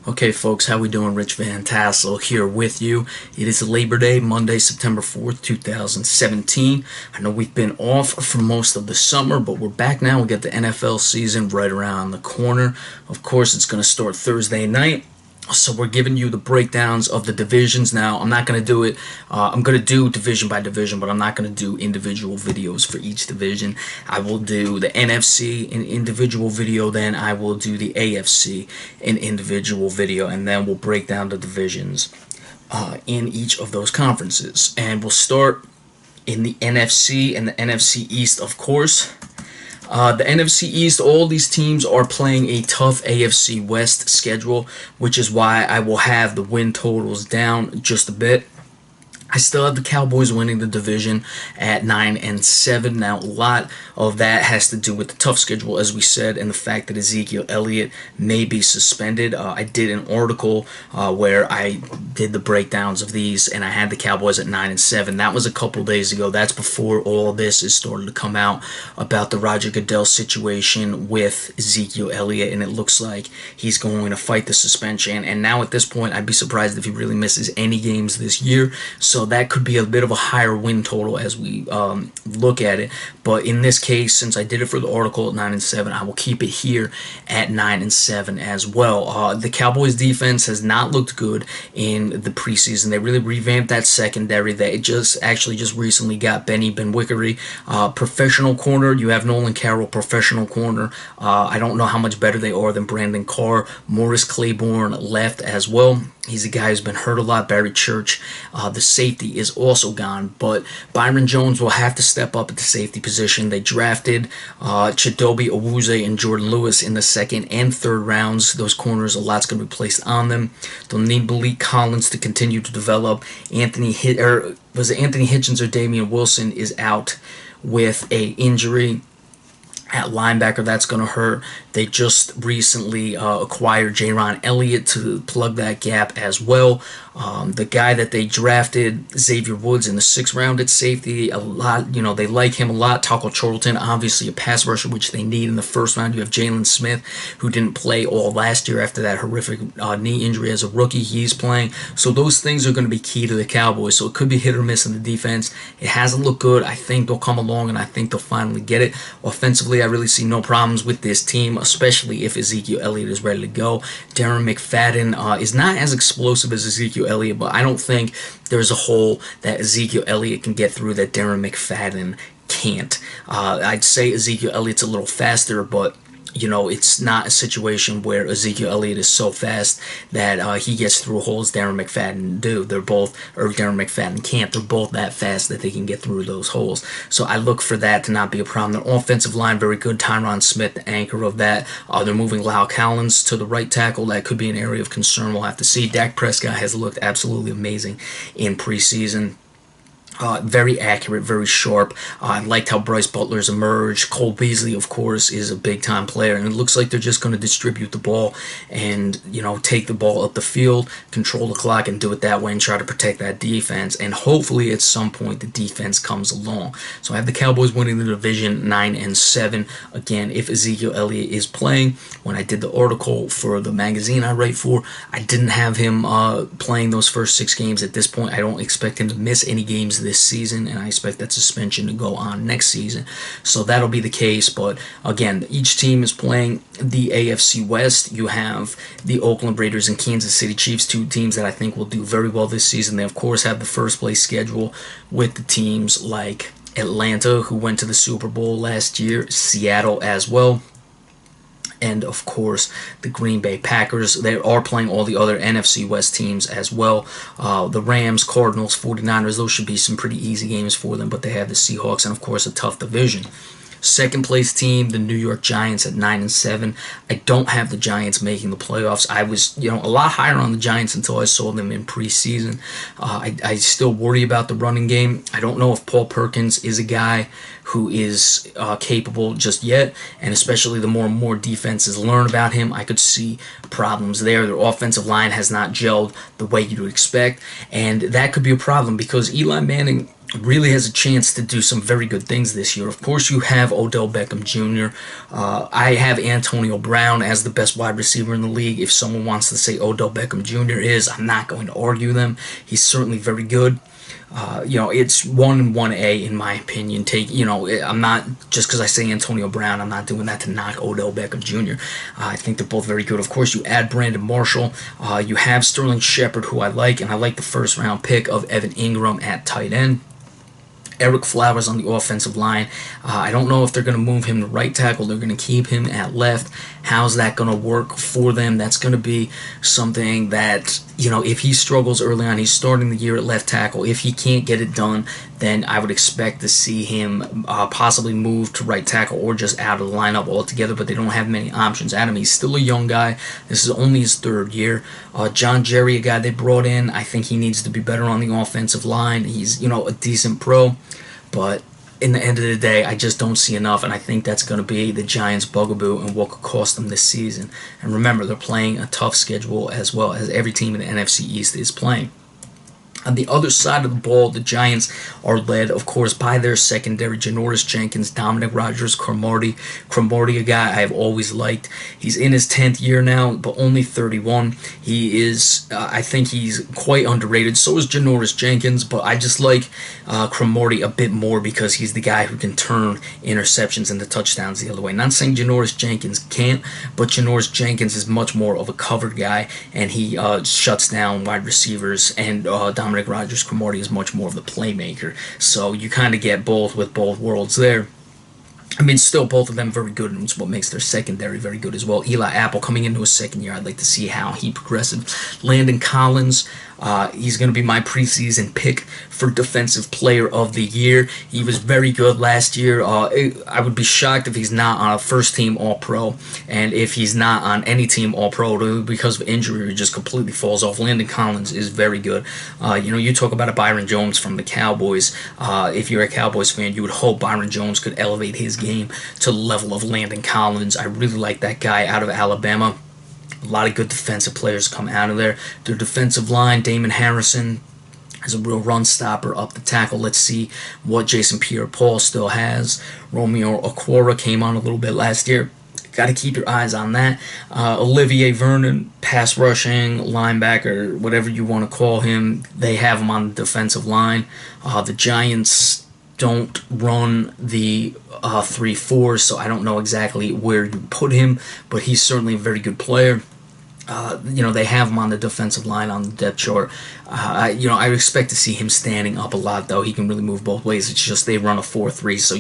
Okay, folks, how we doing? Rich Van Tassel here with you. It is Labor Day, Monday, September 4th, 2017. I know we've been off for most of the summer, but we're back now. We got the NFL season right around the corner. Of course, it's going to start Thursday night. So we're giving you the breakdowns of the divisions. Now, I'm not going to do it. I'm going to do division by division, but I'm not going to do individual videos for each division. I will do the NFC in individual video, then I will do the AFC in individual video, and then we'll break down the divisions in each of those conferences. And we'll start in the NFC and the NFC East, of course. The NFC East, all these teams are playing a tough AFC West schedule, which is why I will have the win totals down just a bit. I still have the Cowboys winning the division at 9-7. Now, a lot of that has to do with the tough schedule, as we said, and the fact that Ezekiel Elliott may be suspended. I did an article where I did the breakdowns of these, and I had the Cowboys at 9-7. That was a couple days ago. That's before all this is starting to come out about the Roger Goodell situation with Ezekiel Elliott, and it looks like he's going to fight the suspension. And now at this point, I'd be surprised if he really misses any games this year. So that could be a bit of a higher win total as we look at it. But in this case, since I did it for the article at 9-7, I will keep it here at 9-7 as well. The Cowboys defense has not looked good in the preseason. They really revamped that secondary. They just recently got Benny Benwickery, professional corner. You have Nolan Carroll, professional corner. I don't know how much better they are than Brandon Carr. Morris Claiborne left as well. He's a guy who's been hurt a lot. Barry Church, the safety, is also gone. But Byron Jones will have to step up at the safety position. They drafted Chidobe Awuzie and Jordan Lewis in the second and third rounds. Those corners, a lot's going to be placed on them. They'll need Malik Collins to continue to develop. Anthony Hitchens or Damian Wilson is out with a injury at linebacker. That's going to hurt. They just recently acquired Jaron Elliott to plug that gap as well. The guy that they drafted, Xavier Woods, in the 6th round at safety, a lot, they like him a lot. Taco Charlton, obviously a pass rusher, which they need in the 1st round. You have Jalen Smith, who didn't play all last year after that horrific knee injury as a rookie. He's playing. So those things are going to be key to the Cowboys. So it could be hit or miss in the defense. It hasn't looked good. I think they'll come along, and I think they'll finally get it. Offensively, I really see no problems with this team, especially if Ezekiel Elliott is ready to go. Darren McFadden is not as explosive as Ezekiel Elliott, but I don't think there's a hole that Ezekiel Elliott can get through that Darren McFadden can't. I'd say Ezekiel Elliott's a little faster, but it's not a situation where Ezekiel Elliott is so fast that he gets through holes Darren McFadden do. Darren McFadden can't. They're both that fast that they can get through those holes. So I look for that to not be a problem. Their offensive line, very good. Tyron Smith, the anchor of that. They're moving Lyle Collins to the right tackle. That could be an area of concern. We'll have to see. Dak Prescott has looked absolutely amazing in preseason. Very accurate, very sharp. I liked how Bryce Butler's emerged. Cole Beasley, of course, is a big-time player, and it looks like they're just going to distribute the ball and, take the ball up the field, control the clock, and do it that way and try to protect that defense. And hopefully at some point the defense comes along. So I have the Cowboys winning the division 9-7. Again, if Ezekiel Elliott is playing, when I did the article for the magazine I write for, I didn't have him playing those first 6 games. At this point, I don't expect him to miss any games this season, and I expect that suspension to go on next season. So that'll be the case. But again, each team is playing the AFC West. You have the Oakland Raiders and Kansas City Chiefs, 2 teams that I think will do very well this season. They, of course, have the first place schedule with the teams like Atlanta, who went to the Super Bowl last year, Seattle as well, and of course the Green Bay Packers. They are playing all the other NFC West teams as well. The Rams, Cardinals, 49ers, those should be some pretty easy games for them, but they have the Seahawks and of course a tough division. Second place team, the New York Giants at 9-7. I don't have the Giants making the playoffs. I was, a lot higher on the Giants until I saw them in preseason. I still worry about the running game. I don't know if Paul Perkins is a guy who is capable just yet, and especially the more and more defenses learn about him, I could see problems there. Their offensive line has not gelled the way you'd expect, and that could be a problem because Eli Manning really has a chance to do some very good things this year. Of course, you have Odell Beckham Jr. I have Antonio Brown as the best wide receiver in the league. If someone wants to say Odell Beckham Jr. is, I'm not going to argue them. He's certainly very good. It's 1 and 1A in my opinion. I'm not, just because I say Antonio Brown, I'm not doing that to knock Odell Beckham Jr. I think they're both very good. Of course, you add Brandon Marshall. You have Sterling Shepard, who I like, and I like the first round pick of Evan Ingram at tight end. Eric Flowers on the offensive line. I don't know if they're going to move him to right tackle. They're going to keep him at left. How's that going to work for them? That's going to be something that, if he struggles early on, he's starting the year at left tackle. If he can't get it done, then I would expect to see him possibly move to right tackle or just out of the lineup altogether, but they don't have many options at him. He's still a young guy. This is only his third year. John Jerry, a guy they brought in, I think he needs to be better on the offensive line. He's, a decent pro, but in the end of the day, I just don't see enough, and I think that's going to be the Giants' bugaboo and what could cost them this season. And remember, they're playing a tough schedule as well as every team in the NFC East is playing. On the other side of the ball, the Giants are led, of course, by their secondary, Janoris Jenkins, Dominic Rodgers-Cromartie. Cromartie, a guy I've always liked. He's in his 10th year now, but only 31. He is, I think he's quite underrated. So is Janoris Jenkins, but I just like Cromartie a bit more because he's the guy who can turn interceptions into touchdowns the other way. Not saying Janoris Jenkins can't, but Janoris Jenkins is much more of a covered guy, and he shuts down wide receivers, and Dominic Rodgers-Cromartie is much more of the playmaker. So you kind of get both with both worlds there. I mean, still, both of them very good, and it's what makes their secondary very good as well. Eli Apple coming into his second year, I'd like to see how he progresses. Landon Collins, he's going to be my preseason pick for Defensive Player of the Year. He was very good last year. I would be shocked if he's not on a first-team All-Pro, and if he's not on any team All-Pro because of injury, he just completely falls off. Landon Collins is very good. You talk about a Byron Jones from the Cowboys. If you're a Cowboys fan, you would hope Byron Jones could elevate his game to the level of Landon Collins. I really like that guy out of Alabama. A lot of good defensive players come out of there. Their defensive line, Damon Harrison is a real run stopper up the tackle. Let's see what Jason Pierre-Paul still has. Romeo Okwara came on a little bit last year. Got to keep your eyes on that. Olivier Vernon, pass rushing, linebacker, whatever you want to call him. They have him on the defensive line. The Giants don't run the 3-4, so I don't know exactly where you put him, but he's certainly a very good player. They have him on the defensive line on the depth chart. I expect to see him standing up a lot, though. He can really move both ways. It's just they run a 4-3, so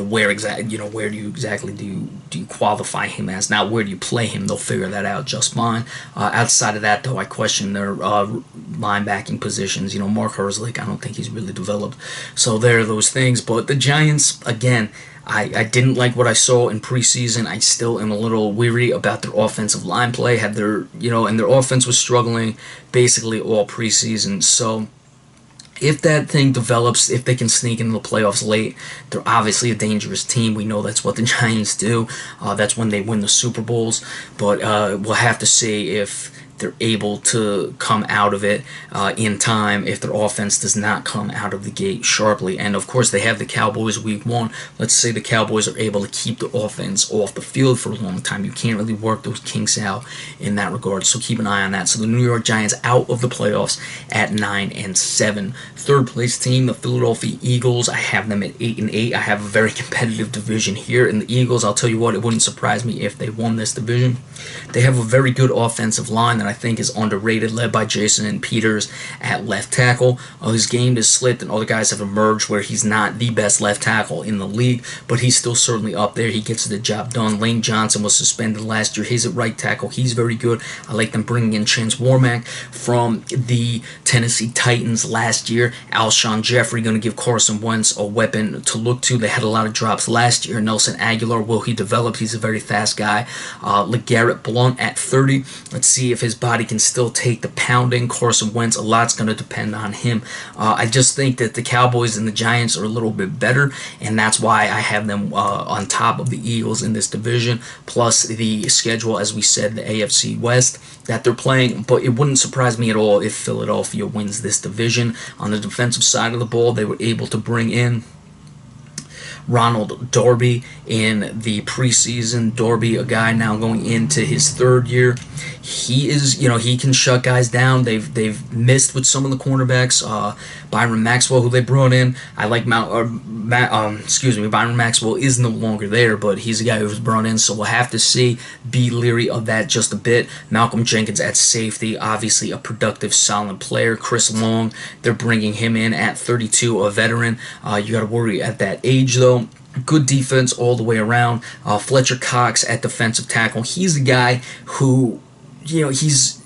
where do you exactly do you qualify him as? Now, where do you play him? They'll figure that out just fine. Outside of that, though, I question their linebacking positions. Mark Herzlich, I don't think he's really developed. So there are those things. But the Giants, again, I didn't like what I saw in preseason. I still am a little weary about their offensive line play. And their offense was struggling basically all preseason. So if that thing develops, if they can sneak into the playoffs late, they're obviously a dangerous team. We know that's what the Giants do. That's when they win the Super Bowls. But we'll have to see if they're able to come out of it in time if their offense does not come out of the gate sharply. And of course, they have the Cowboys week 1. Let's say the Cowboys are able to keep the offense off the field for a long time. You can't really work those kinks out in that regard, so keep an eye on that. So the New York Giants out of the playoffs at 9-7. Third place team, the Philadelphia Eagles. I have them at 8-8. I have a very competitive division here. And the Eagles, I'll tell you what, it wouldn't surprise me if they won this division. They have a very good offensive line that I think is underrated, led by Jason Peters at left tackle. His game is slipped, and other guys have emerged where he's not the best left tackle in the league, but he's still certainly up there. He gets the job done. Lane Johnson was suspended last year. He's at right tackle. He's very good. I like them bringing in Chance Warmack from the Tennessee Titans last year. Alshon Jeffrey going to give Carson Wentz a weapon to look to. They had a lot of drops last year. Nelson Aguilar, will he develop? He's a very fast guy. LeGarrette Blount at 30. Let's see if his body can still take the pounding. Carson Wentz, a lot's going to depend on him. I just think that the Cowboys and the Giants are a little bit better, and that's why I have them on top of the Eagles in this division, plus the schedule, as we said, the AFC West that they're playing. But it wouldn't surprise me at all if Philadelphia wins this division. On the defensive side of the ball, they were able to bring in Ronald Darby in the preseason. Darby, a guy now going into his third year. He is, he can shut guys down. They've missed with some of the cornerbacks. Byron Maxwell, who they brought in, I like Byron Maxwell is no longer there, but he's a guy who was brought in, so we'll have to see. Be leery of that just a bit. Malcolm Jenkins at safety, obviously a productive, solid player. Chris Long, they're bringing him in at 32, a veteran. You got to worry at that age, though. Good defense all the way around. Fletcher Cox at defensive tackle. He's a guy who, he's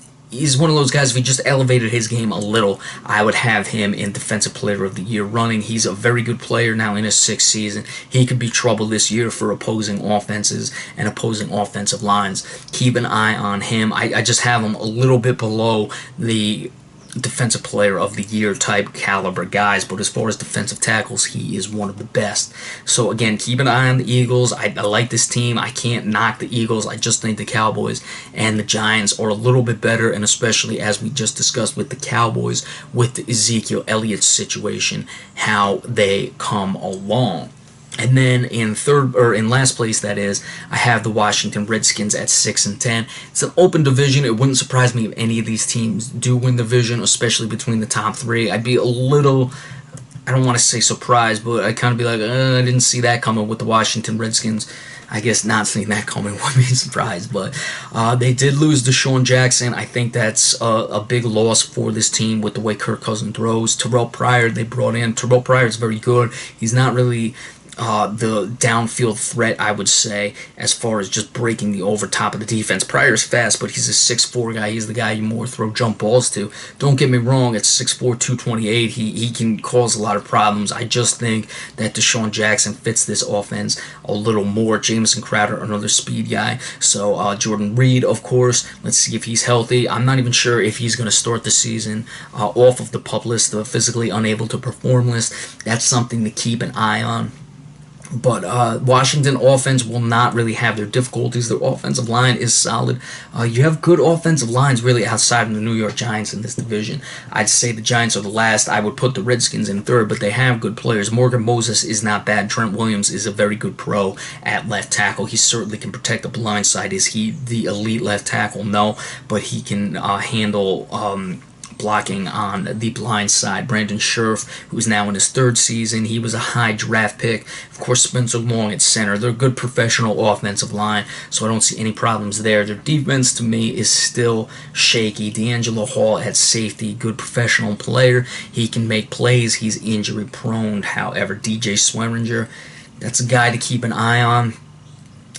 one of those guys, if he just elevated his game a little, I would have him in Defensive Player of the Year running. He's a very good player now in his 6th season. He could be trouble this year for opposing offenses and opposing offensive lines. Keep an eye on him. I just have him a little bit below the Defensive Player of the Year type caliber guys, but as far as defensive tackles, he is one of the best. So again, keep an eye on the Eagles. I like this team. I can't knock the Eagles. I just think the Cowboys and the Giants are a little bit better, and especially as we just discussed with the Cowboys, with the Ezekiel Elliott situation, how they come along. And then in last place, that is, I have the Washington Redskins at 6-10. It's an open division. It wouldn't surprise me if any of these teams do win the division, especially between the top 3. I'd be a little, I don't want to say surprised, but I'd kind of be like, I didn't see that coming with the Washington Redskins. I guess not seeing that coming would be surprised, but they did lose Deshaun Jackson. I think that's a big loss for this team with the way Kirk Cousins throws. Terrell Pryor, they brought in. Terrell Pryor is very good. He's not really the downfield threat, I would say, as far as just breaking the over top of the defense. Pryor's fast, but he's a 6'4 guy. He's the guy you more throw jump balls to. Don't get me wrong, at 6'4", 228, he can cause a lot of problems. I just think that Deshaun Jackson fits this offense a little more. Jamison Crowder, another speed guy. So Jordan Reed, of course. Let's see if he's healthy. I'm not even sure if he's going to start the season off of the PUP list, the physically unable to perform list. That's something to keep an eye on. But Washington offense will not really have their difficulties. Their offensive line is solid. You have good offensive lines really outside of the New York Giants in this division. I'd say the Giants are the last. I would put the Redskins in third, but they have good players. Morgan Moses is not bad. Trent Williams is a very good pro at left tackle. He certainly can protect the blind side. Is he the elite left tackle? No, but he can handle blocking on the blind side. Brandon Scherf, who's now in his 3rd season, he was a high draft pick. Of course, Spencer Long at center. They're a good professional offensive line, so I don't see any problems there. Their defense, to me, is still shaky. D'Angelo Hall at safety, good professional player. He can make plays. He's injury prone. However, DJ Swearinger, that's a guy to keep an eye on.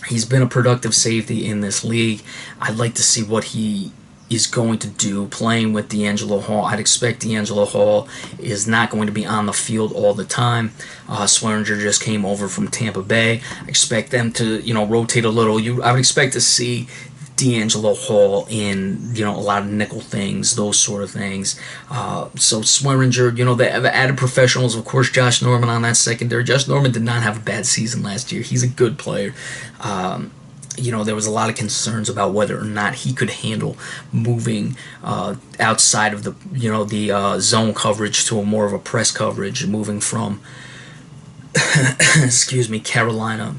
He's been a productive safety in this league. I'd like to see what he is going to do playing with D'Angelo Hall. I'd expect D'Angelo Hall is not going to be on the field all the time. Swearinger just came over from Tampa Bay. I expect them to, rotate a little. I would expect to see D'Angelo Hall in, a lot of nickel things, those sort of things. So Swearinger, they have added professionals. Of course, Josh Norman on that secondary. Josh Norman did not have a bad season last year. He's a good player. There was a lot of concerns about whether or not he could handle moving outside of the zone coverage to a more of a press coverage, moving from Carolina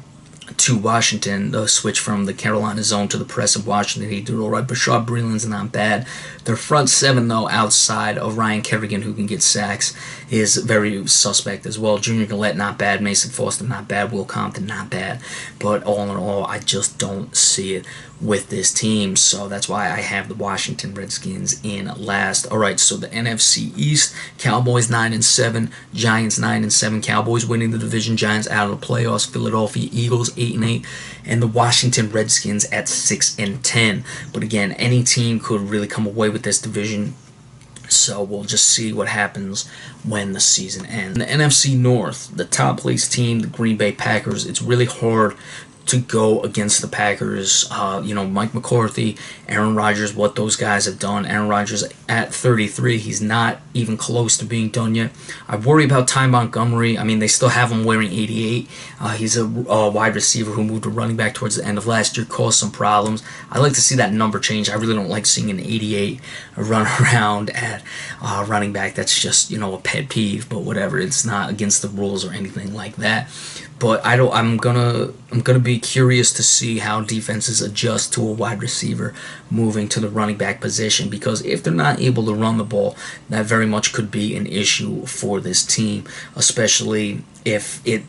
to Washington, the switch from the Carolina zone to the press of Washington. He did all right. Bashard Breeland's not bad. Their front 7, though, outside of Ryan Kerrigan, who can get sacks, is very suspect as well. Junior Gillette, not bad. Mason Foster, not bad. Will Compton, not bad. But all in all, I just don't see it with this team, so that's why I have the Washington Redskins in last. Alright, so the NFC East, Cowboys 9-7, Giants 9-7, Cowboys winning the division, Giants out of the playoffs, Philadelphia Eagles 8-8, and the Washington Redskins at 6-10. But again, any team could really come away with this division, so we'll just see what happens when the season ends. In the NFC North, the top place team, the Green Bay Packers, it's really hard to go against the Packers. Mike McCarthy, Aaron Rodgers, what those guys have done. Aaron Rodgers at 33, he's not even close to being done yet. I worry about Ty Montgomery. I mean, they still have him wearing 88. He's a wide receiver who moved to running back towards the end of last year, caused some problems. I'd like to see that number change. I really don't like seeing an 88 run around at running back. That's just, a pet peeve, but whatever. It's not against the rules or anything like that. But I'm gonna be curious to see how defenses adjust to a wide receiver moving to the running back position, because if they're not able to run the ball, that very much could be an issue for this team, especially if it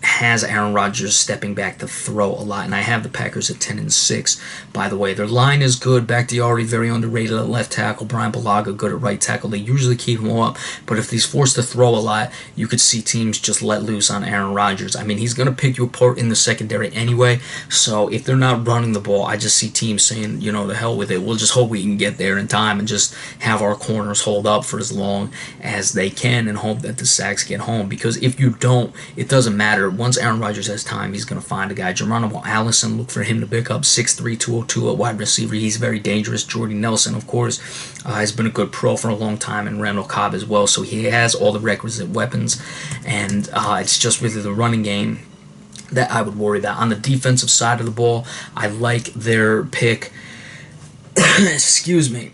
has Aaron Rodgers stepping back to throw a lot. And I have the Packers at 10-6. By the way, their line is good. Bakhtiari, very underrated at left tackle. Brian Bulaga, good at right tackle. They usually keep him up, but if he's forced to throw a lot, you could see teams just let loose on Aaron Rodgers. I mean, he's going to pick you apart in the secondary anyway, so if they're not running the ball, I just see teams saying, the hell with it. We'll just hope we can get there in time and just have our corners hold up for as long as they can and hope that the sacks get home, because if you don't, it doesn't matter. Once Aaron Rodgers has time, he's going to find a guy. Geronimo Allison, look for him to pick up 6'3", 202 at wide receiver. He's very dangerous. Jordy Nelson, of course, has been a good pro for a long time, and Randall Cobb as well. So he has all the requisite weapons, and it's just really the running game that I would worry about. On the defensive side of the ball, I like their pick, excuse me,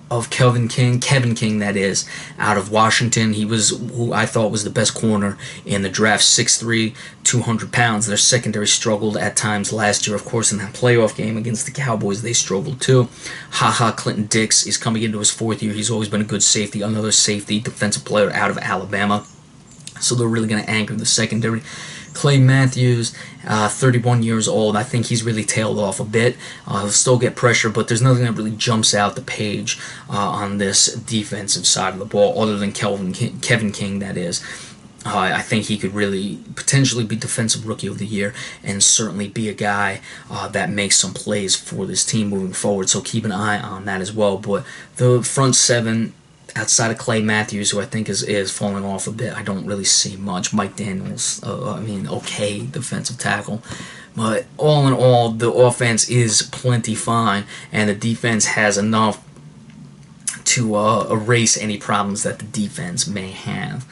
of Kevin King, that is, out of Washington. He was who I thought was the best corner in the draft, 6'3", 200 pounds. Their secondary struggled at times last year. Of course, in that playoff game against the Cowboys, they struggled too. Clinton Dix is coming into his fourth year. He's always been a good safety, another safety, defensive player out of Alabama. So they're really going to anchor the secondary. Clay Matthews, 31 years old. I think he's really tailed off a bit. He'll still get pressure, but there's nothing that really jumps out the page on this defensive side of the ball, other than Kevin King, that is. I think he could really potentially be Defensive Rookie of the Year and certainly be a guy that makes some plays for this team moving forward. So keep an eye on that as well. But the front seven, outside of Clay Matthews, who I think is falling off a bit, I don't really see much. Mike Daniels, okay defensive tackle. But all in all, the offense is plenty fine, and the defense has enough to erase any problems that the defense may have.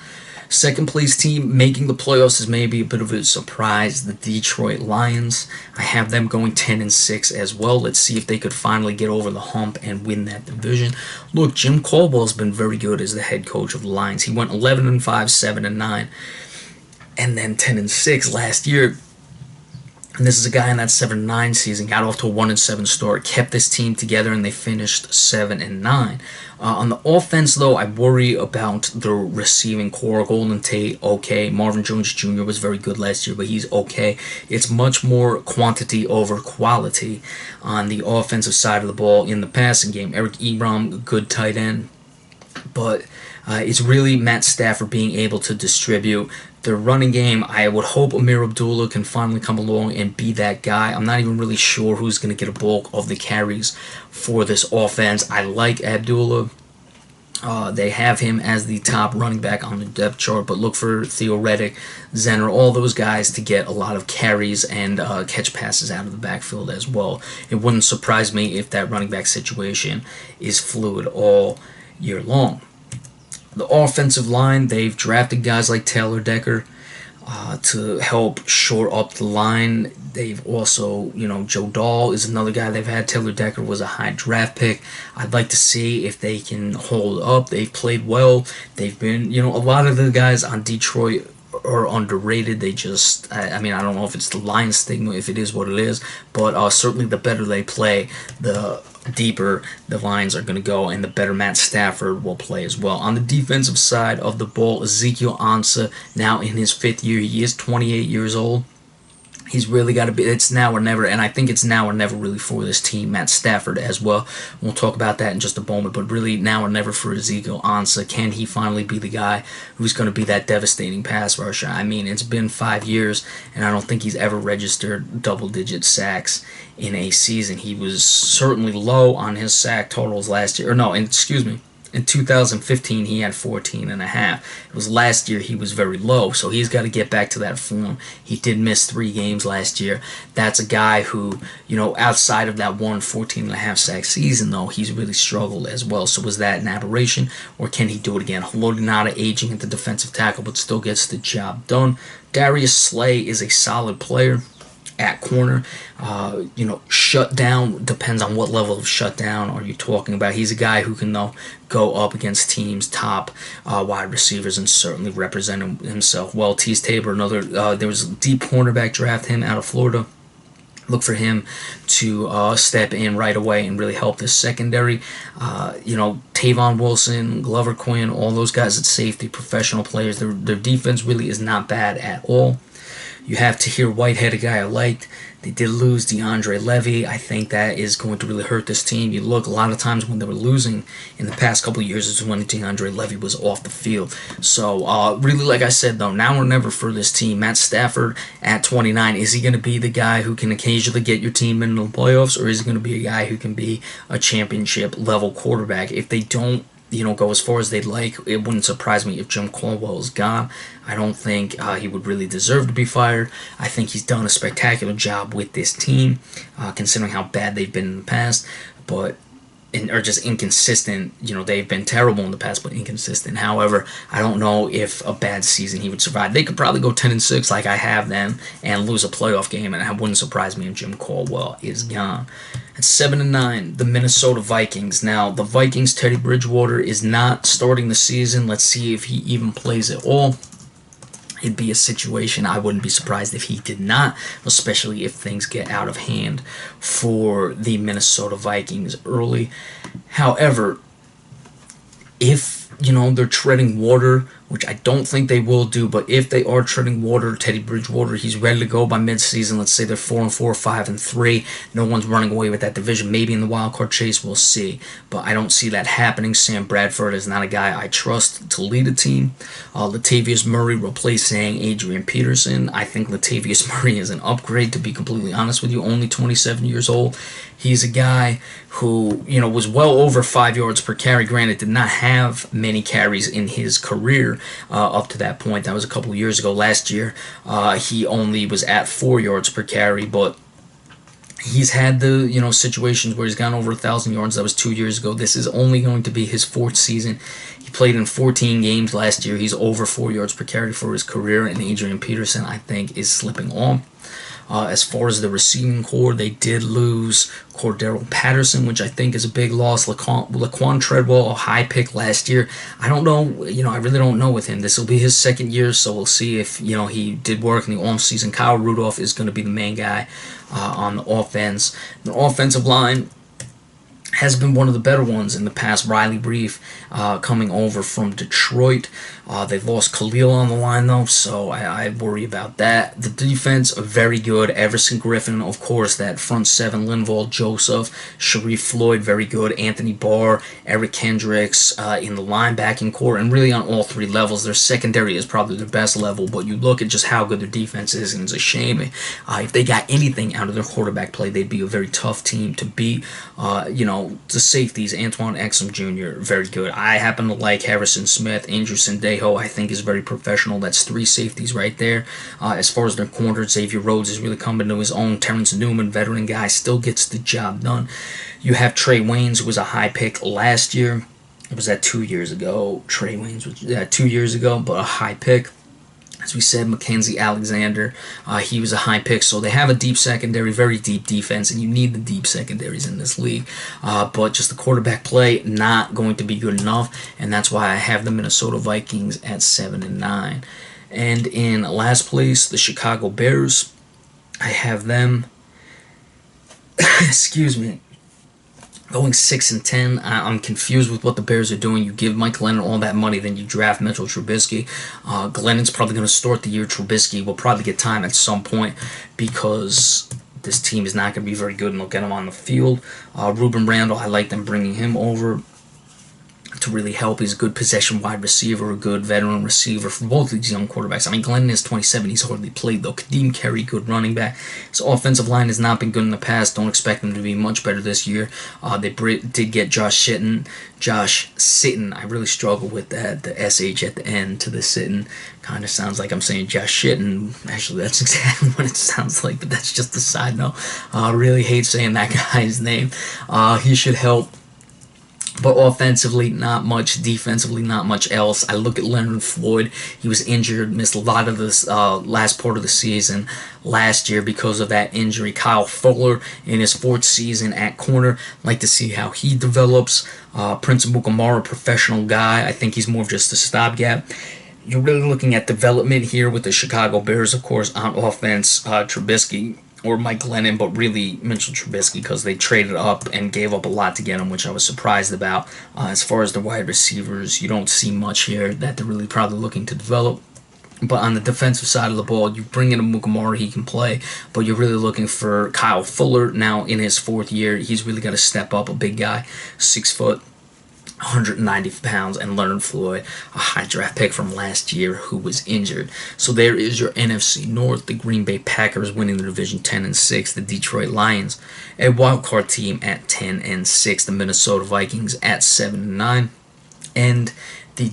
Second place team making the playoffs is maybe a bit of a surprise, the Detroit Lions. I have them going 10-6 as well. Let's see if they could finally get over the hump and win that division. Look, Jim Caldwell's been very good as the head coach of the Lions. He went 11-5, 7-9, and then 10-6 last year. And this is a guy in that 7-9 season, got off to a 1-7 start, kept this team together, and they finished 7-9. On the offense, though, I worry about the receiving core. Golden Tate, okay. Marvin Jones Jr. was very good last year, but he's okay. It's much more quantity over quality on the offensive side of the ball in the passing game. Eric Ebron, good tight end, but it's really Matt Stafford being able to distribute. The running game, I would hope Amir Abdullah can finally come along and be that guy. I'm not even really sure who's going to get a bulk of the carries for this offense. I like Abdullah. They have him as the top running back on the depth chart, but look for Theo Reddick, Zenner, all those guys to get a lot of carries and catch passes out of the backfield as well. It wouldn't surprise me if that running back situation is fluid all year long. The offensive line, they've drafted guys like Taylor Decker to help shore up the line. They've also, Joe Dahl is another guy they've had. Taylor Decker was a high draft pick. I'd like to see if they can hold up. They've played well. They've been, a lot of the guys on Detroit are underrated. They just, I don't know if it's the line stigma, if it is what it is, but certainly the better they play, the deeper the lines are going to go, and the better Matt Stafford will play as well. On the defensive side of the ball, Ezekiel Ansah, now in his 5th year. He is 28 years old. He's really got to be, it's now or never, and I think it's now or never really for this team. Matt Stafford as well. We'll talk about that in just a moment, but really now or never for Ezekiel Ansah. Can he finally be the guy who's going to be that devastating pass rusher? It's been 5 years, and I don't think he's ever registered double-digit sacks in a season. He was certainly low on his sack totals last year. In In 2015, he had 14.5. It was last year he was very low, so he's got to get back to that form. He did miss 3 games last year. That's a guy who, outside of that 14.5 sack season, though, he's really struggled as well. So was that an aberration, or can he do it again? Haloti aging at the defensive tackle, but still gets the job done. Darius Slay is a solid player at corner. Shutdown depends on what level of shutdown are you talking about. He's a guy who can, though, go up against teams' top wide receivers and certainly represent himself well. Tease Tabor, there was a deep cornerback draft, him out of Florida. Look for him to step in right away and really help this secondary. Tavon Wilson, Glover Quinn, all those guys at safety, professional players. Their defense really is not bad at all. You have Tahir Whitehead, a guy I liked. They did lose DeAndre Levy. I think that is going to really hurt this team. You look, a lot of times when they were losing in the past couple of years is when DeAndre Levy was off the field. So, really, like I said, though, now or never for this team. Matt Stafford at 29, is he going to be the guy who can occasionally get your team into the playoffs, or is he going to be a guy who can be a championship-level quarterback? If they don't go as far as they'd like, it wouldn't surprise me if Jim Caldwell is gone. I don't think he would really deserve to be fired. I think he's done a spectacular job with this team, considering how bad they've been in the past, or just inconsistent. They've been terrible in the past, but inconsistent. However, I don't know if a bad season he would survive. They could probably go 10-6 like I have them and lose a playoff game, and it wouldn't surprise me if Jim Caldwell is gone. At 7-9, the Minnesota Vikings. Now, the Vikings, Teddy Bridgewater is not starting the season. Let's see if he even plays at all. It'd be a situation I wouldn't be surprised if he did not, especially if things get out of hand for the Minnesota Vikings early. However, if, they're treading water, which I don't think they will do, but if they are treading water, Teddy Bridgewater, he's ready to go by midseason. Let's say they're 4-4, 5-3. No one's running away with that division. Maybe in the wild card chase, we'll see. But I don't see that happening. Sam Bradford is not a guy I trust to lead a team. Latavius Murray replacing Adrian Peterson. I think Latavius Murray is an upgrade, to be completely honest with you. Only 27 years old. He's a guy who, was well over 5 yards per carry. Granted, did not have many carries in his career up to that point. That was a couple of years ago. Last year, he only was at 4 yards per carry, but he's had the, situations where he's gone over 1,000 yards. That was 2 years ago. This is only going to be his 4th season. He played in 14 games last year. He's over 4 yards per carry for his career, and Adrian Peterson, I think, is slipping off. As far as the receiving core, they did lose Cordero Patterson, which I think is a big loss. Laquan Treadwell, a high pick last year. I don't know, I really don't know with him. This will be his 2nd year, so we'll see if, he did work in the offseason. Kyle Rudolph is going to be the main guy on the offense. The offensive line has been one of the better ones in the past. Riley Reef coming over from Detroit. They've lost Khalil on the line, though, so I worry about that. The defense, very good. Everson Griffin, of course, that front 7, Linval Joseph, Sharif Floyd, very good. Anthony Barr, Eric Kendricks in the linebacking core, and really on all 3 levels. Their secondary is probably their best level, but you look at just how good their defense is, and it's a shame. If they got anything out of their quarterback play, they'd be a very tough team to beat. The safeties, Antoine Exum Jr., very good. I happen to like Harrison Smith. Andrew Sendejo, I think, is very professional. That's 3 safeties right there. As far as their corners, Xavier Rhodes is really coming to his own. Terrence Newman, veteran guy, still gets the job done. You have Trey Waynes, who was a high pick last year. Was that 2 years ago? Trey Waynes was 2 years ago, but a high pick. As we said, Mackenzie Alexander, he was a high pick, so they have a deep secondary, very deep defense, and you need the deep secondaries in this league. But just the quarterback play, not going to be good enough, and that's why I have the Minnesota Vikings at 7-9. And in last place, the Chicago Bears, I have them, excuse me, going 6-10. I'm confused with what the Bears are doing. You give Mike Glennon all that money, then you draft Mitchell Trubisky. Glennon's probably going to start the year. Trubisky will probably get time at some point because this team is not going to be very good, and they'll get him on the field. Ruben Randall, I like them bringing him over. to really help. He's a good possession wide receiver, a good veteran receiver for both of these young quarterbacks. I mean, Glennon is 27. He's hardly played, though. Kadeem Carey, good running back. His offensive line has not been good in the past. Don't expect them to be much better this year. They did get Josh Sitton. I really struggle with that. The SH at the end to the Sitton kind of sounds like I'm saying Josh Shitton. Actually, that's exactly what it sounds like, but that's just a side note. I really hate saying that guy's name. He should help. But offensively, not much. Defensively, not much else. I look at Leonard Floyd. He was injured, missed a lot of this last part of the season last year because of that injury. Kyle Fuller in his 4th season at corner. Like to see how he develops. Prince Amukamara, professional guy. I think he's more of just a stopgap. You're really looking at development here with the Chicago Bears, of course, on offense. Trubisky or Mike Glennon, but really Mitchell Trubisky because they traded up and gave up a lot to get him, which I was surprised about. As far as the wide receivers, you don't see much here that they're really probably looking to develop. But on the defensive side of the ball, you bring in a Mukamara, he can play, but you're really looking for Kyle Fuller now in his 4th year. He's really got to step up, a big guy, 6 foot. 190 pounds, and Leonard Floyd, a high draft pick from last year who was injured. So there is your NFC North. The Green Bay Packers winning the division 10-6. The Detroit Lions, a wildcard team at 10-6. The Minnesota Vikings at 7-9, and the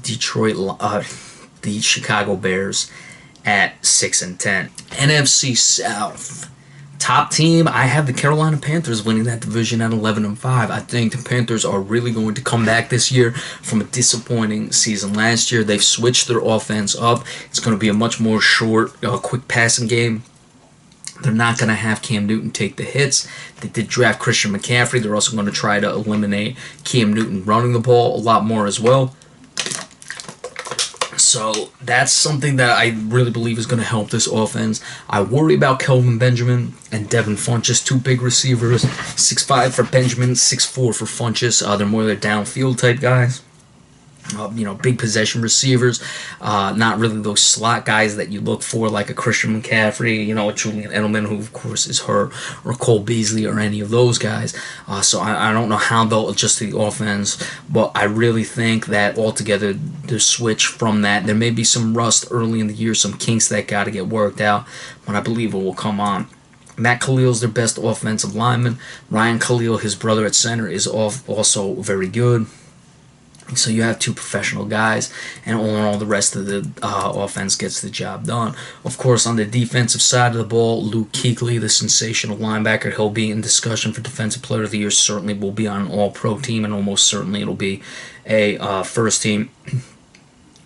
Chicago Bears at 6-10. NFC South. Top team, I have the Carolina Panthers winning that division at 11-5. I think the Panthers are really going to come back this year from a disappointing season last year. They've switched their offense up. It's going to be a much more short, quick passing game. They're not going to have Cam Newton take the hits. They did draft Christian McCaffrey. They're also going to try to eliminate Cam Newton running the ball a lot more as well. So that's something that I really believe is going to help this offense. I worry about Kelvin Benjamin and Devin Funchess, 2 big receivers, 6'5" for Benjamin, 6'4" for Funchess. They're more their downfield type guys. Big possession receivers, not really those slot guys that you look for, like a Christian McCaffrey, a Julian Edelman, who of course is hurt, or Cole Beasley, or any of those guys. So I don't know how they'll adjust to the offense, but I really think that altogether the switch from that, there may be some rust early in the year, some kinks that got to get worked out, but I believe it will come on. Matt Khalil's their best offensive lineman. Ryan Khalil, his brother at center, is also very good. So you have 2 professional guys, and all the rest of the offense gets the job done. Of course, on the defensive side of the ball, Luke Kuechly, the sensational linebacker, he'll be in discussion for Defensive Player of the Year. Certainly will be on an all-pro team, and almost certainly it'll be a first team.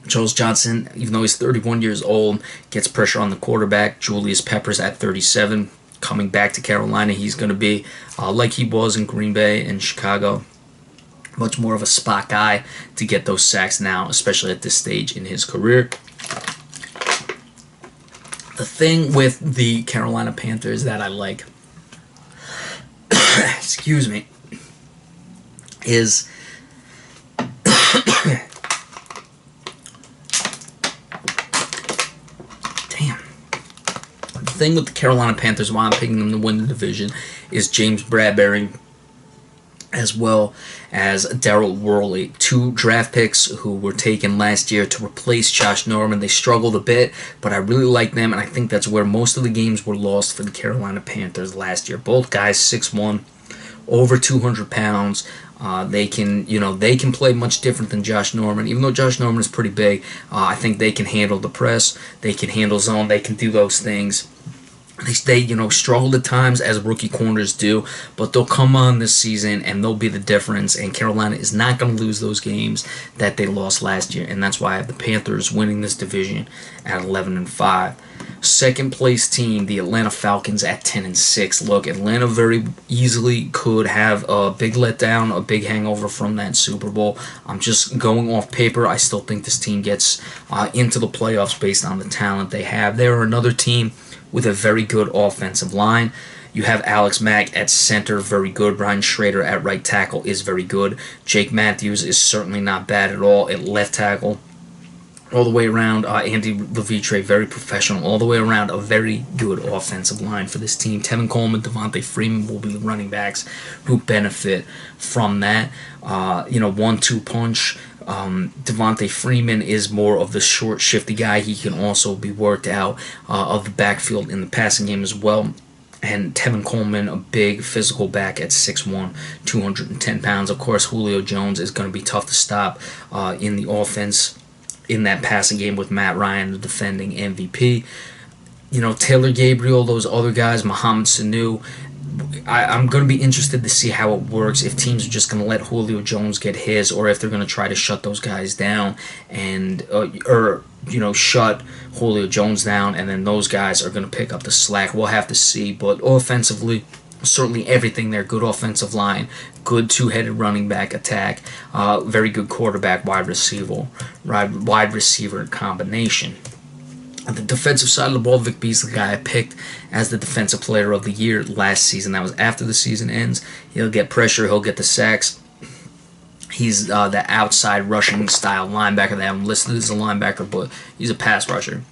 Charles Johnson, even though he's 31 years old, gets pressure on the quarterback. Julius Peppers at 37, coming back to Carolina. He's going to be like he was in Green Bay and Chicago. Much more of a spot guy to get those sacks now, especially at this stage in his career. The thing with the Carolina Panthers that I like, excuse me, is the thing with the Carolina Panthers, why I'm picking them to win the division, is James Bradbury, as well as Daryl Worley, 2 draft picks who were taken last year to replace Josh Norman. They struggled a bit, but I really like them, and I think that's where most of the games were lost for the Carolina Panthers last year. Both guys 6'1", over 200 pounds. They can play much different than Josh Norman. Even though Josh Norman is pretty big, I think they can handle the press. They can handle zone. They can do those things. They struggled at times, as rookie corners do, but they'll come on this season and they'll be the difference, and Carolina is not going to lose those games that they lost last year, and that's why I have the Panthers winning this division at 11-5. Second place team, the Atlanta Falcons at 10-6. Look, Atlanta very easily could have a big letdown, a big hangover from that Super Bowl. I'm just going off paper. I still think this team gets into the playoffs based on the talent they have. They're another team with a very good offensive line. You have Alex Mack at center, very good. Brian Schrader at right tackle is very good. Jake Matthews is certainly not bad at all at left tackle. all the way around. Andy Levitre, very professional. All the way around, a very good offensive line for this team. Tevin Coleman, Devontae Freeman will be the running backs who benefit from that. 1-2 punch. Devontae Freeman is more of the short, shifty guy. He can also be worked out of the backfield in the passing game as well. And Tevin Coleman, a big physical back at 6'1", 210 pounds. Of course, Julio Jones is going to be tough to stop in the offense in that passing game with Matt Ryan, the defending MVP. Taylor Gabriel, those other guys, Mohamed Sanu. I'm going to be interested to see how it works, if teams are just going to let Julio Jones get his, or if they're going to try to shut those guys down and shut Julio Jones down, and then those guys are going to pick up the slack. We'll have to see. But offensively, certainly everything there. Good offensive line, good two-headed running back attack, very good quarterback, wide receiver combination. On the defensive side of the ball, Vic Beasley, the guy I picked as the defensive player of the year last season. That was after the season ends. He'll get pressure. He'll get the sacks. He's the outside rushing style linebacker. They have him listed as a linebacker, but he's a pass rusher.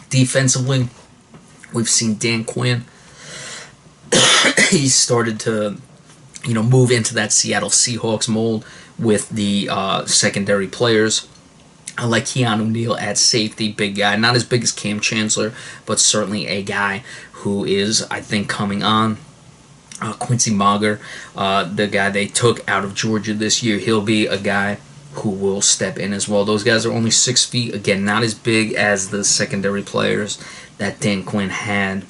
Defensively, we've seen Dan Quinn. He started to, move into that Seattle Seahawks mold with the secondary players. I like Keanu Neal at safety, big guy. Not as big as Cam Chancellor, but certainly a guy who is, I think, coming on. Quincy Mager, the guy they took out of Georgia this year, he'll be a guy who will step in as well. Those guys are only 6 feet. Again, not as big as the secondary players that Dan Quinn had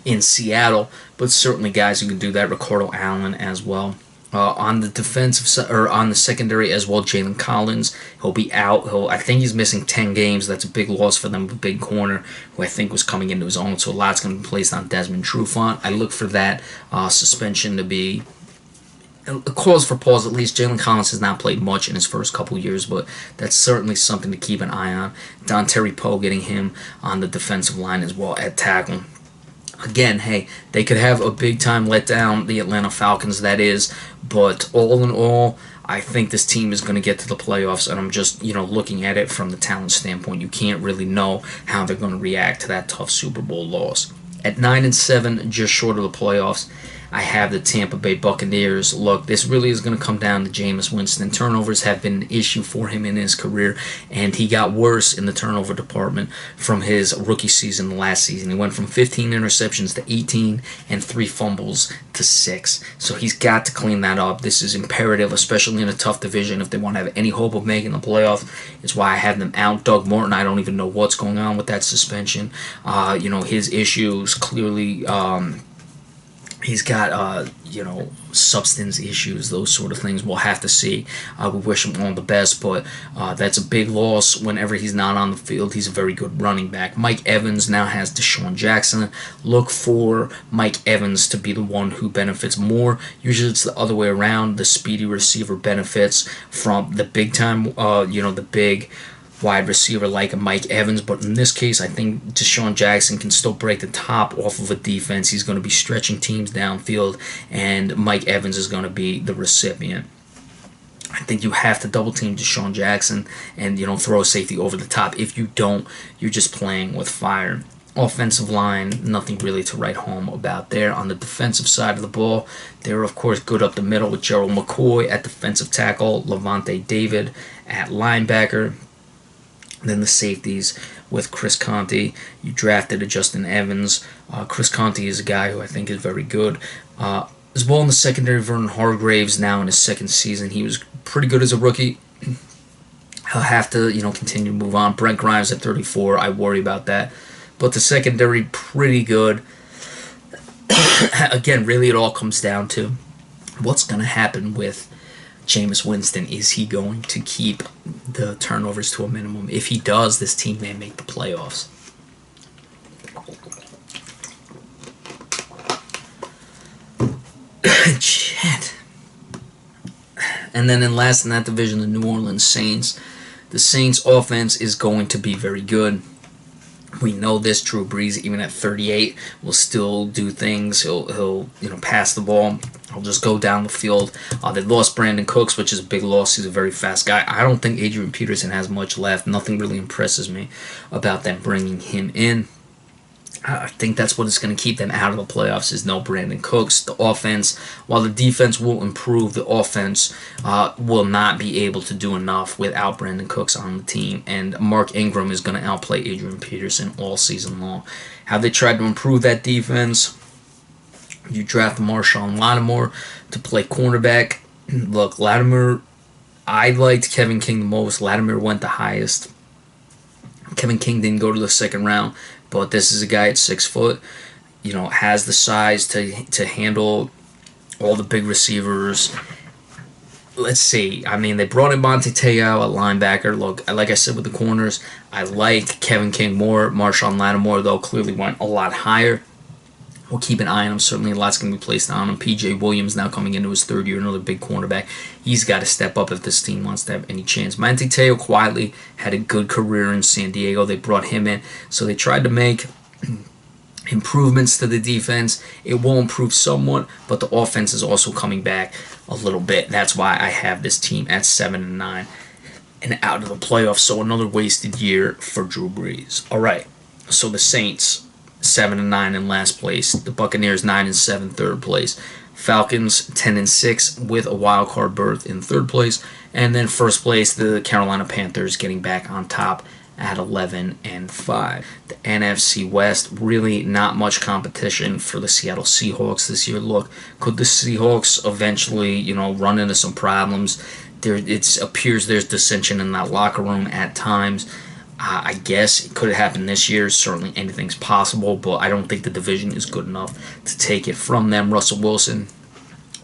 in Seattle, but certainly guys who can do that. Ricardo Allen as well. On the defensive side, or on the secondary as well, Jalen Collins, he'll be out. I think he's missing 10 games. That's a big loss for them. A big corner who I think was coming into his own. So a lot's going to be placed on Desmond Trufant. I look for that suspension to be a cause for pause. At least Jalen Collins has not played much in his first couple years, but that's certainly something to keep an eye on. Dontari Poe, getting him on the defensive line as well at tackle. Again, hey, they could have a big-time letdown, the Atlanta Falcons, that is. But all in all, I think this team is going to get to the playoffs, and I'm just, looking at it from the talent standpoint. You can't really know how they're going to react to that tough Super Bowl loss. At 9-7, just short of the playoffs, I have the Tampa Bay Buccaneers. Look, this really is going to come down to Jameis Winston. Turnovers have been an issue for him in his career, and he got worse in the turnover department from his rookie season last season. He went from 15 interceptions to 18 and 3 fumbles to 6. So he's got to clean that up. This is imperative, especially in a tough division, if they want to have any hope of making the playoffs. It's why I have them out. Doug Martin, I don't even know what's going on with that suspension. His issues clearly... He's got, substance issues, those sort of things. We'll have to see. We wish him all the best, but that's a big loss whenever he's not on the field. He's a very good running back. Mike Evans now has Deshaun Jackson. Look for Mike Evans to be the one who benefits more. Usually it's the other way around. The speedy receiver benefits from the big-time, the big wide receiver like a Mike Evans, but in this case, I think Deshaun Jackson can still break the top off of a defense. He's going to be stretching teams downfield, and Mike Evans is going to be the recipient. I think you have to double team Deshaun Jackson and throw a safety over the top. If you don't, you're just playing with fire. Offensive line, nothing really to write home about there. On the defensive side of the ball, they're of course good up the middle with Gerald McCoy at defensive tackle, Levante David at linebacker. Then the safeties with Chris Conte. You drafted a Justin Evans. Chris Conte is a guy who I think is very good. As well in the secondary, Vernon Hargreaves now in his second season. He was pretty good as a rookie. He'll have to, continue to move on. Brent Grimes at 34. I worry about that. But the secondary, pretty good. Again, really it all comes down to what's going to happen with Jameis Winston. Is he going to keep the turnovers to a minimum? If he does, this team may make the playoffs. Shit. And then last in that division, the New Orleans Saints. The Saints' offense is going to be very good. We know this. Drew Brees, even at 38, will still do things. He'll pass the ball. He'll just go down the field. They lost Brandon Cooks, which is a big loss. He's a very fast guy. I don't think Adrian Peterson has much left. Nothing really impresses me about them bringing him in. I think that's what is going to keep them out of the playoffs is no Brandon Cooks. The offense, while the defense will improve, the offense will not be able to do enough without Brandon Cooks on the team. And Mark Ingram is going to outplay Adrian Peterson all season long. How they tried to improve that defense, you draft Marshawn Lattimore to play cornerback. Look, Lattimore, I liked Kevin King the most. Lattimore went the highest. Kevin King didn't go to the second round. But this is a guy at 6 foot, has the size to handle all the big receivers. Let's see. I mean, they brought in Monte Te'o at linebacker. Look, like I said with the corners, I like Kevin King more. Marshawn Lattimore, though, clearly went a lot higher. We'll keep an eye on him. Certainly a lot's going to be placed on him. P.J. Williams now coming into his third year, another big cornerback. He's got to step up if this team wants to have any chance. Monte Te'o quietly had a good career in San Diego. They brought him in. So they tried to make improvements to the defense. It will improve somewhat, but the offense is also coming back a little bit. That's why I have this team at 7-9 and out of the playoffs. So another wasted year for Drew Brees. All right, so the Saints 7-9 in last place. The Buccaneers 9-7 third place. Falcons 10-6 with a wild card berth in third place, and then first place the Carolina Panthers getting back on top at 11-5. The NFC West, really not much competition for the Seattle Seahawks this year. Look, could the Seahawks eventually, run into some problems? It appears there's dissension in that locker room at times. I guess it could have happened this year. Certainly anything's possible, but I don't think the division is good enough to take it from them. Russell Wilson,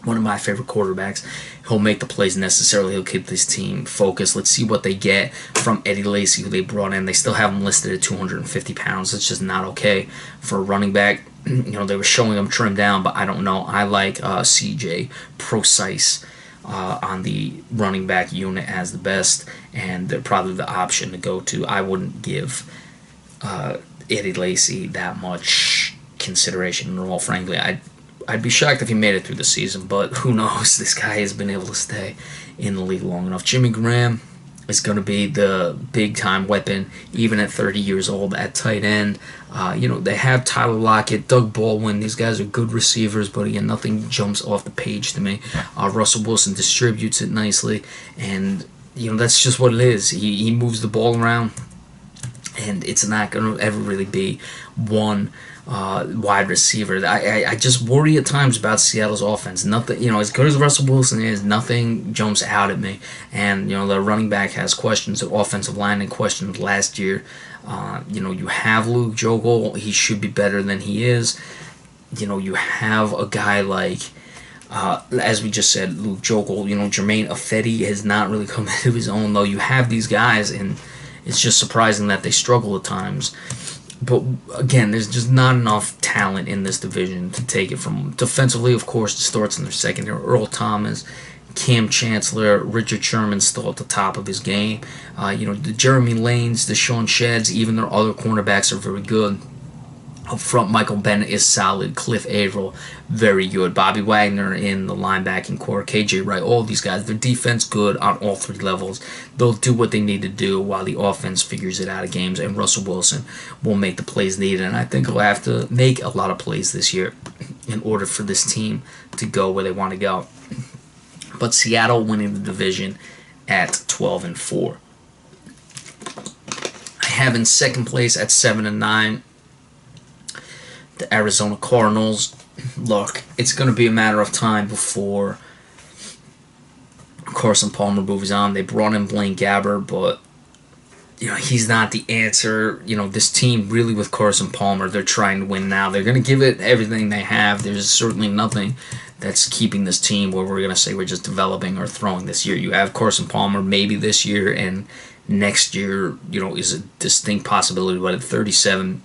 one of my favorite quarterbacks. He'll make the plays necessarily. He'll keep this team focused. Let's see what they get from Eddie Lacy, who they brought in. They still have him listed at 250 pounds. It's just not okay for a running back. They were showing him trimmed down, but I don't know. I like CJ Procise on the running back unit as the best, and they're probably the option to go to. I wouldn't give Eddie Lacy that much consideration at all, frankly. I'd be shocked if he made it through the season, but who knows? This guy has been able to stay in the league long enough. Jimmy Graham is going to be the big-time weapon, even at 30 years old, at tight end. They have Tyler Lockett, Doug Baldwin. These guys are good receivers, but again, nothing jumps off the page to me. Russell Wilson distributes it nicely, and that's just what it is. He moves the ball around, and it's not going to ever really be one wide receiver. I just worry at times about Seattle's offense. Nothing, as good as Russell Wilson is, nothing jumps out at me. And the running back has questions. The offensive line had questions last year. You have Luke Jokel. He should be better than he is. You have a guy like, as we just said, Luke Jokel. Jermaine Ifedi has not really come into his own, though. You have these guys, and it's just surprising that they struggle at times. But again, there's just not enough talent in this division to take it from. Defensively, of course, it starts in their secondary. Earl Thomas, Cam Chancellor, Richard Sherman still at the top of his game. The Jeremy Lanes, the Sean Sheds, even their other cornerbacks are very good. Up front, Michael Bennett is solid. Cliff Averill, very good. Bobby Wagner in the linebacking core. KJ Wright, all these guys. Their defense good on all three levels. They'll do what they need to do while the offense figures it out of games. And Russell Wilson will make the plays needed. And I think he'll have to make a lot of plays this year in order for this team to go where they want to go. But Seattle winning the division at 12-4. I have in second place at 7-9. The Arizona Cardinals. Look, it's going to be a matter of time before Carson Palmer moves on. They brought in Blaine Gabbert, but he's not the answer. This team really with Carson Palmer, they're trying to win now. They're going to give it everything they have. There's certainly nothing that's keeping this team where we're going to say we're just developing or throwing this year. You have Carson Palmer maybe this year, and next year, is a distinct possibility, but at 37,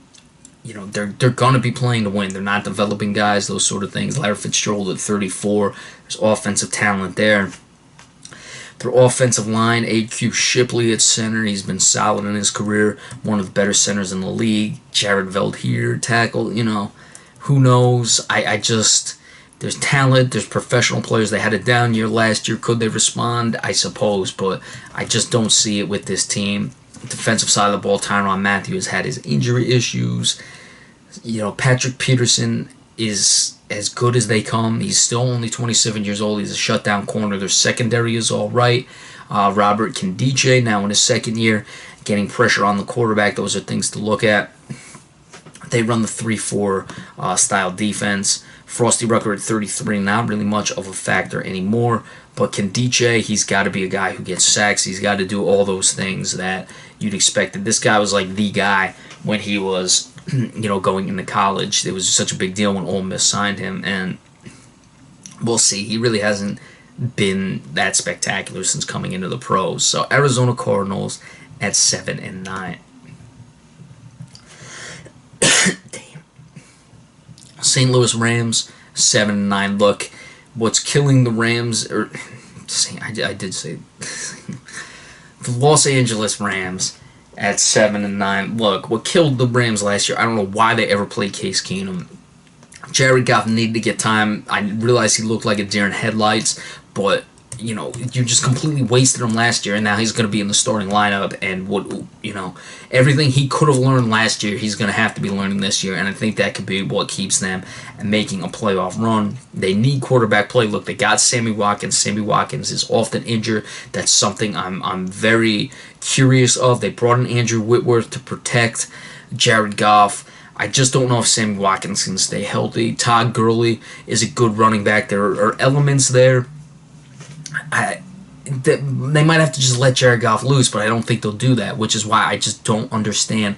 they're going to be playing to win. They're not developing guys, those sort of things. Larry Fitzgerald at 34, there's offensive talent there. Their offensive line, A.Q. Shipley at center. He's been solid in his career. One of the better centers in the league. Jared Veldheer, tackle. Who knows? I just... There's talent. There's professional players. They had a down year last year. Could they respond? I suppose. But I just don't see it with this team. Defensive side of the ball, Tyrann Mathieu has had his injury issues. Patrick Peterson is as good as they come. He's still only 27 years old. He's a shutdown corner. Their secondary is all right. Robert Kindiche, now in his second year, getting pressure on the quarterback. Those are things to look at. They run the 3-4 style defense. Frosty Rucker at 33, not really much of a factor anymore. But Kindiche, he's got to be a guy who gets sacks. He's got to do all those things that you'd expect. This guy was like the guy when he was going into college. It was such a big deal when Ole Miss signed him, and we'll see. He really hasn't been that spectacular since coming into the pros. So Arizona Cardinals at 7-9. Damn. St. Louis Rams 7-9. Look, what's killing the Rams, I did say the Los Angeles Rams at 7-9. Look, what killed the Rams last year, I don't know why they ever played Case Keenum. Jared Goff needed to get time. I realized he looked like a deer in headlights, but you just completely wasted him last year, and now he's going to be in the starting lineup, and everything he could have learned last year, he's going to have to be learning this year, and I think that could be what keeps them making a playoff run. They need quarterback play. Look, they got Sammy Watkins. Sammy Watkins is often injured. That's something I'm very curious of. They brought in Andrew Whitworth to protect Jared Goff. I just don't know if Sammy Watkins can stay healthy. Todd Gurley is a good running back. There are elements there. They might have to just let Jared Goff loose, but I don't think they'll do that, which is why I just don't understand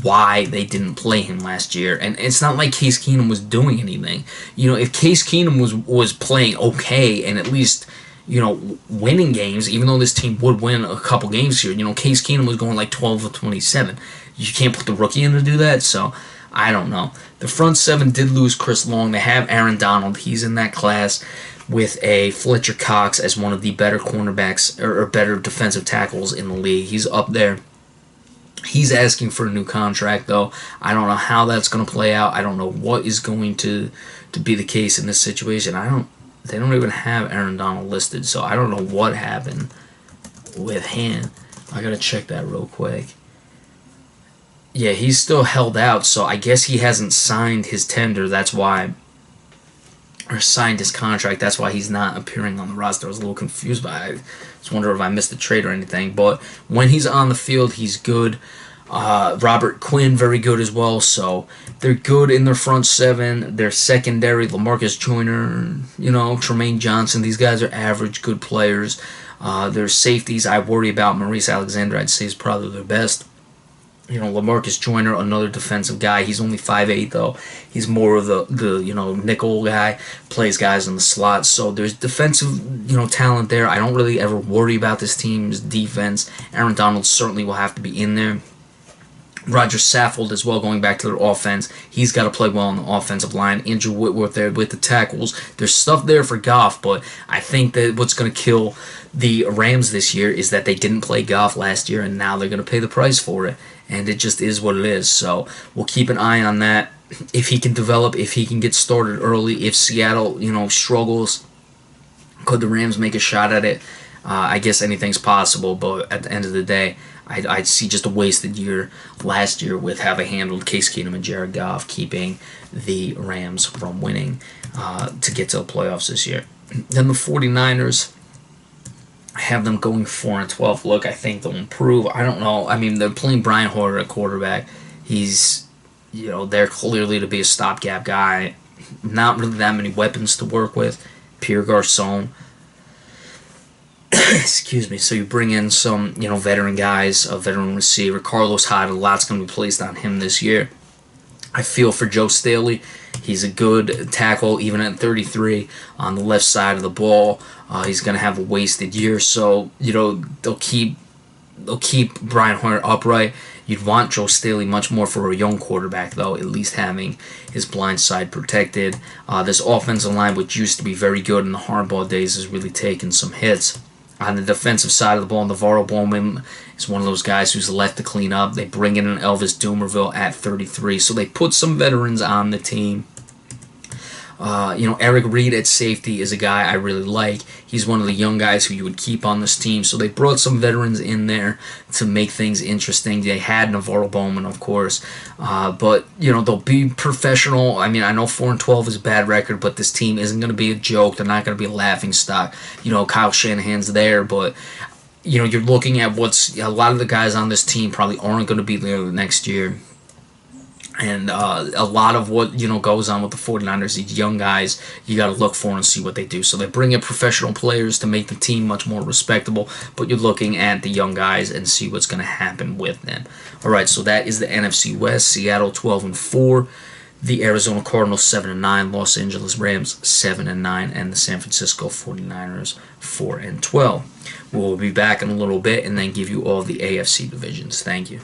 why they didn't play him last year. And it's not like Case Keenum was doing anything. If Case Keenum was playing okay and at least winning games, even though this team would win a couple games here, Case Keenum was going like 12 of 27. You can't put the rookie in to do that, so I don't know. The front seven did lose Chris Long. They have Aaron Donald. He's in that class with a Fletcher Cox as one of the better cornerbacks or better defensive tackles in the league. He's up there. He's asking for a new contract, though. I don't know how that's going to play out. I don't know what is going to be the case in this situation. They don't even have Aaron Donald listed, so I don't know what happened with him. I got to check that real quick. Yeah, he's still held out, so I guess he hasn't signed his tender. That's why, or signed his contract. That's why he's not appearing on the roster. I was a little confused by it. I just wonder if I missed a trade or anything. But when he's on the field, he's good. Robert Quinn, very good as well. So they're good in their front seven. Their secondary, LaMarcus Joyner, Tremaine Johnson. These guys are average, good players. Their safeties, I worry about. Maurice Alexander, I'd say, is probably their best. LaMarcus Joyner, another defensive guy. He's only 5'8", though. He's more of the nickel guy, plays guys in the slot. So there's defensive, talent there. I don't really ever worry about this team's defense. Aaron Donald certainly will have to be in there. Roger Saffold as well, going back to their offense. He's got to play well on the offensive line. Andrew Whitworth there with the tackles. There's stuff there for Goff, but I think that what's going to kill the Rams this year is that they didn't play Goff last year, and now they're going to pay the price for it. And it just is what it is. So we'll keep an eye on that. If he can develop, if he can get started early, if Seattle, struggles, could the Rams make a shot at it? I guess anything's possible, but at the end of the day, I'd see just a wasted year last year with having handled Case Keenum and Jared Goff, keeping the Rams from winning to get to the playoffs this year. Then the 49ers, I have them going 4-12. Look, I think they'll improve. I don't know. I mean, they're playing Brian Hoyer at quarterback. He's, there clearly to be a stopgap guy. Not really that many weapons to work with. Pierre Garçon. Excuse me. So you bring in some, veteran guys, a veteran receiver. Carlos Hyde, a lot's going to be placed on him this year. I feel for Joe Staley. He's a good tackle, even at 33, on the left side of the ball. He's going to have a wasted year, so they'll keep Brian Hoyer upright. You'd want Joe Staley much more for a young quarterback, though, at least having his blind side protected. This offensive line, which used to be very good in the Harbaugh days, has really taken some hits. On the defensive side of the ball, Navarro Bowman is one of those guys who's left to clean up. They bring in an Elvis Dumervil at 33, so they put some veterans on the team. Eric Reed at safety is a guy I really like. He's one of the young guys who you would keep on this team. So they brought some veterans in there to make things interesting. They had Navarro Bowman, of course, but they'll be professional. I mean, I know 4-12 is a bad record, but this team isn't going to be a joke. They're not going to be a laughing stock. Kyle Shanahan's there, but you're looking at a lot of the guys on this team probably aren't going to be there next year. And a lot of what goes on with the 49ers, these young guys, you got to look for and see what they do. So they bring in professional players to make the team much more respectable, but you're looking at the young guys and see what's going to happen with them. All right, so that is the NFC West. Seattle 12-4, the Arizona Cardinals 7-9, Los Angeles Rams 7-9, and the San Francisco 49ers 4-12. We'll be back in a little bit and then give you all the AFC divisions. Thank you.